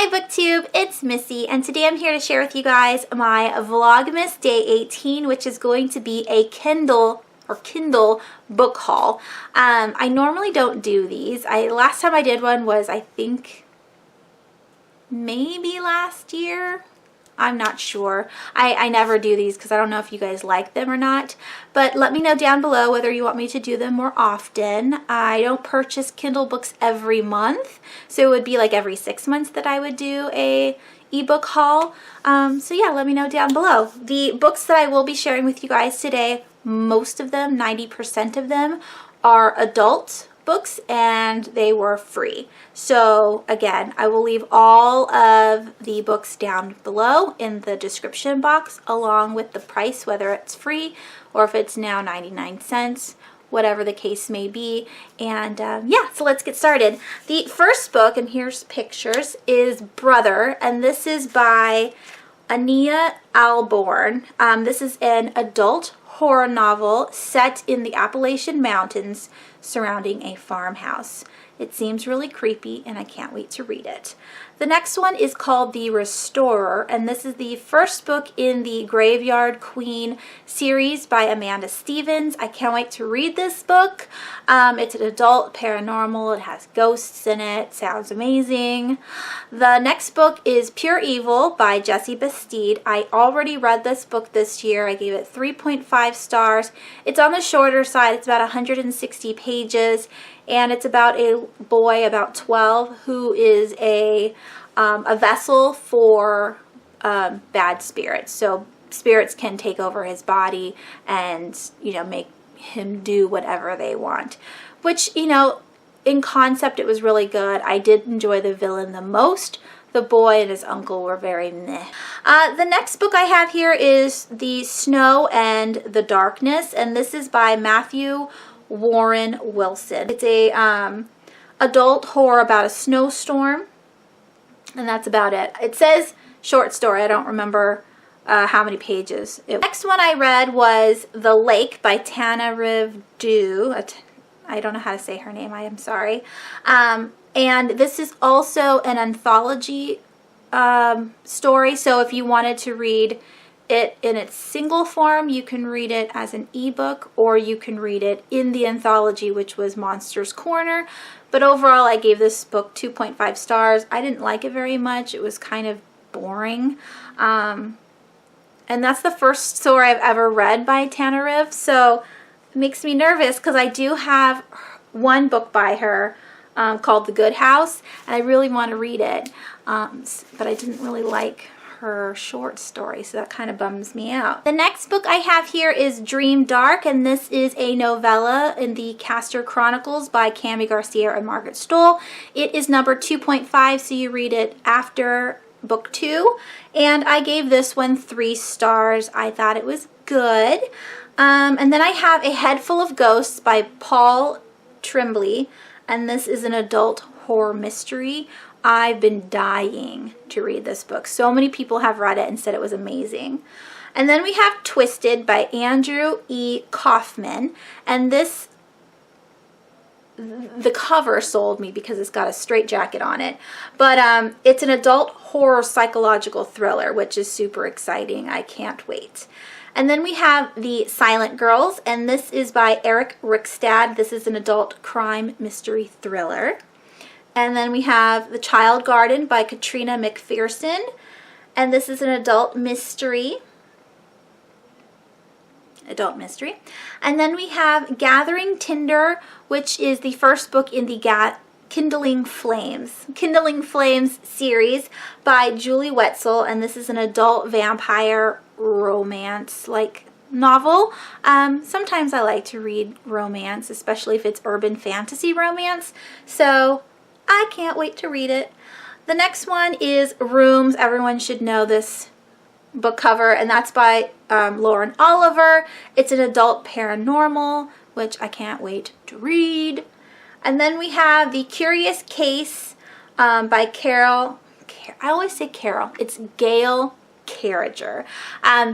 Hi BookTube, it's Missy, and today I'm here to share with you guys my Vlogmas Day 18, which is going to be a Kindle book haul. I normally don't do these. Last time I did one was, I think, maybe last year. I'm not sure. I never do these because I don't know if you guys like them or not. But let me know down below whether you want me to do them more often. I don't purchase Kindle books every month, so it would be like every 6 months that I would do a ebook haul. So yeah, let me know down below. The books that I will be sharing with you guys today, most of them, 90% of them, are adult books, and they were free. So again, I will leave all of the books down below in the description box along with the price, whether it's free or if it's now 99 cents, whatever the case may be. And yeah, so let's get started. The first book, and here's pictures, is Brother, and this is by Ania Alborn. This is an adult horror novel set in the Appalachian Mountains surrounding a farmhouse. It seems really creepy and I can't wait to read it. The next one is called The Restorer, and this is the first book in the Graveyard Queen series by Amanda Stevens. I can't wait to read this book. It's an adult paranormal. It has ghosts in it. Sounds amazing. The next book is Pure Evil by Jessie Bastide. I already read this book this year. I gave it 3.5 stars. It's on the shorter side. It's about 160 pages. And it's about a boy about 12 who is a vessel for bad spirits. So spirits can take over his body and, you know, make him do whatever they want. Which, you know, in concept it was really good. I did enjoy the villain the most. The boy and his uncle were very meh. The next book I have here is The Snow and the Darkness, and this is by Matthew Warren Wilson. It's a adult horror about a snowstorm, and that's about it. It says short story. I don't remember how many pages. The next one I read was The Lake by Tana Rivdu. I don't know how to say her name. I am sorry. And this is also an anthology story, so if you wanted to read it in its single form, you can read it as an ebook, or you can read it in the anthology, which was Monsters Corner. But overall, I gave this book 2.5 stars. I didn't like it very much. It was kind of boring. And that's the first story I've ever read by Tana Riv, so it makes me nervous because I do have one book by her called The Good House, and I really want to read it. But I didn't really like her short story, so that kind of bums me out. The next book I have here is Dream Dark, and this is a novella in the Castor Chronicles by Cami Garcia and Margaret Stoll. It is number 2.5, so you read it after book 2, and I gave this one 3 stars. I thought it was good. And then I have A Head Full of Ghosts by Paul Tremblay, and this is an adult horror mystery. I've been dying to read this book. So many people have read it and said it was amazing. And then we have Twisted by Andrew E. Kaufman. And this, the cover sold me because it's got a straitjacket on it. But it's an adult horror psychological thriller, which is super exciting. I can't wait. And then we have The Silent Girls, and this is by Eric Rickstad. This is an adult crime mystery thriller. And then we have The Child Garden by Katrina McPherson, and this is an adult mystery. And then we have Gathering Tinder, which is the first book in the Kindling Flames series by Julie Wetzel, and this is an adult vampire romance like novel. Sometimes I like to read romance, especially if it's urban fantasy romance, so I can't wait to read it. The next one is Rooms. Everyone should know this book cover, and that's by Lauren Oliver. It's an adult paranormal, which I can't wait to read. And then we have The Curious Case by Carol. I always say Carol. It's Gail Carriger.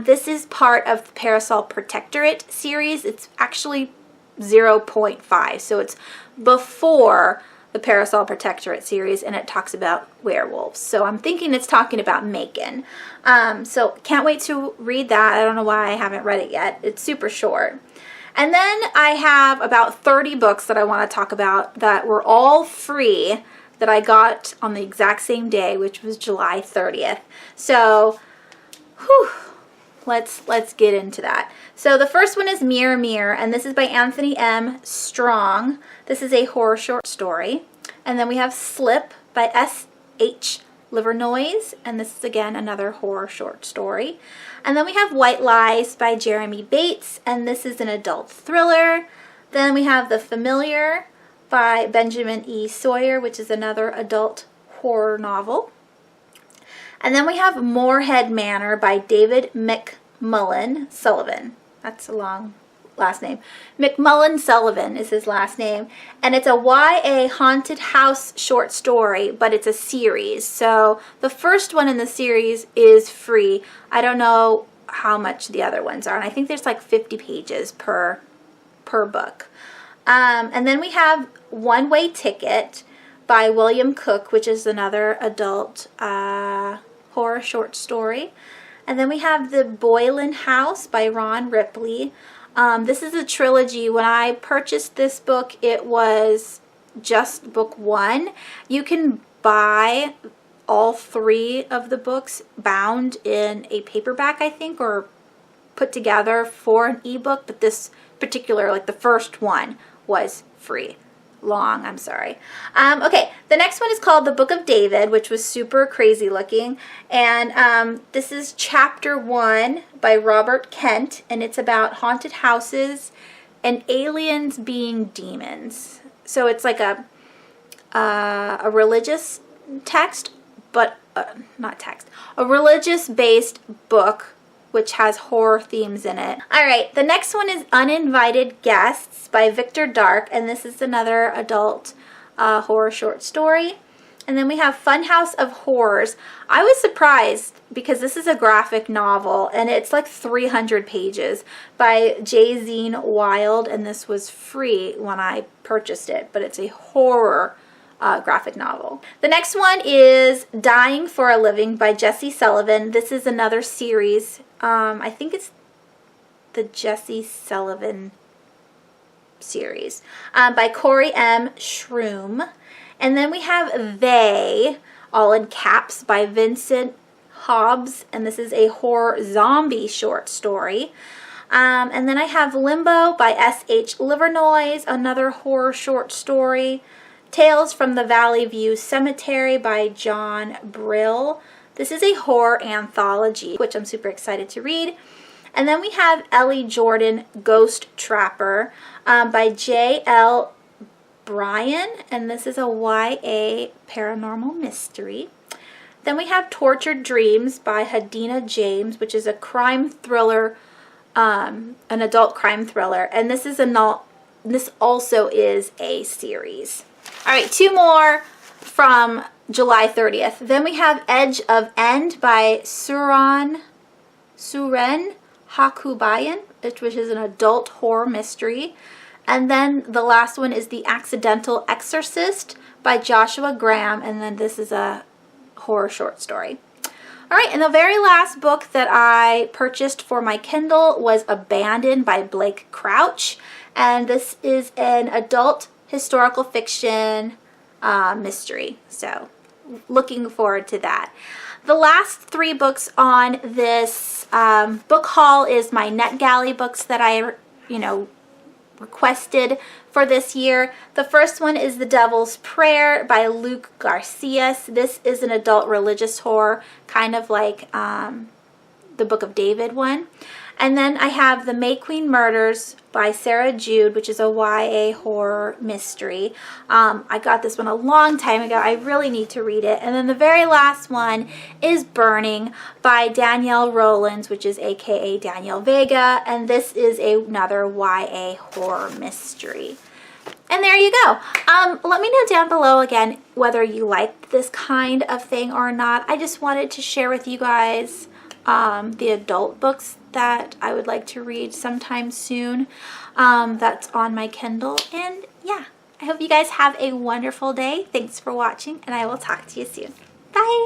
This is part of the Parasol Protectorate series. It's actually 0.5, so it's before the Parasol Protectorate series, and it talks about werewolves. So I'm thinking it's talking about Macon. So can't wait to read that. I don't know why I haven't read it yet. It's super short. And then I have about 30 books that I want to talk about that were all free that I got on the exact same day, which was July 30th. So, whew, let's get into that. So the first one is Mirror Mirror, and this is by Anthony M. Strong. This is a horror short story. And then we have Slip by S.H. Livernoise, and this is again another horror short story. And then we have White Lies by Jeremy Bates, and this is an adult thriller. Then we have The Familiar by Benjamin E. Sawyer, which is another adult horror novel. And then we have Moorhead Manor by David McMullen Sullivan. That's a long last name. McMullen Sullivan is his last name. And it's a YA haunted house short story, but it's a series. So the first one in the series is free. I don't know how much the other ones are. And I think there's like 50 pages per book. And then we have One Way Ticket by William Cook, which is another adult horror short story. And then we have The Boylan House by Ron Ripley. This is a trilogy. When I purchased this book, it was just book one. You can buy all 3 of the books bound in a paperback, I think, or put together for an ebook, but this particular, like the first one, was free. I'm sorry. Okay, the next one is called The Book of David, which was super crazy looking. And this is chapter 1 by Robert Kent, and it's about haunted houses and aliens being demons. So it's like a religious text, but not text, a religious-based book which has horror themes in it. All right, the next one is Uninvited Guests by Victor Dark, and this is another adult horror short story. And then we have Funhouse of Horrors. I was surprised because this is a graphic novel, and it's like 300 pages by J. Zine Wild, and this was free when I purchased it, but it's a horror graphic novel. The next one is Dying for a Living by Jesse Sullivan. This is another series. I think it's the Jesse Sullivan series by Corey M. Shroom. And then we have They, all in caps, by Vincent Hobbs, and this is a horror zombie short story. And then I have Limbo by S.H. Livernoise, another horror short story. Tales from the Valleyview Cemetary by John Brill. This is a horror anthology, which I'm super excited to read. And then we have Ellie Jordan, Ghost Trapper by J.L. Bryan, and this is a YA paranormal mystery. Then we have Tortured Dreams by Hadina James, which is a crime thriller, an adult crime thriller, and this also is a series. All right, 2 more from July 30th. Then we have Edge of End by Suren Hakubayan, which is an adult horror mystery. And then the last one is The Accidental Exorcist by Joshua Graham, and then this is a horror short story. All right, and the very last book that I purchased for my Kindle was Abandoned by Blake Crouch, and this is an adult historical fiction mystery, so looking forward to that. The last 3 books on this book haul is my NetGalley books that I, requested for this year. The first one is The Devil's Prayer by Luke Garcias. This is an adult religious horror, kind of like the Book of David one. And then I have The May Queen Murders by Sarah Jude, which is a YA horror mystery. I got this one a long time ago. I really need to read it. And then the very last one is Burning by Danielle Rowlands, which is aka Danielle Vega. And this is another YA horror mystery. And there you go. Let me know down below again whether you liked this kind of thing or not. I just wanted to share with you guys the adult books that I would like to read sometime soon that's on my Kindle. And yeah, I hope you guys have a wonderful day. Thanks for watching, and I will talk to you soon. Bye!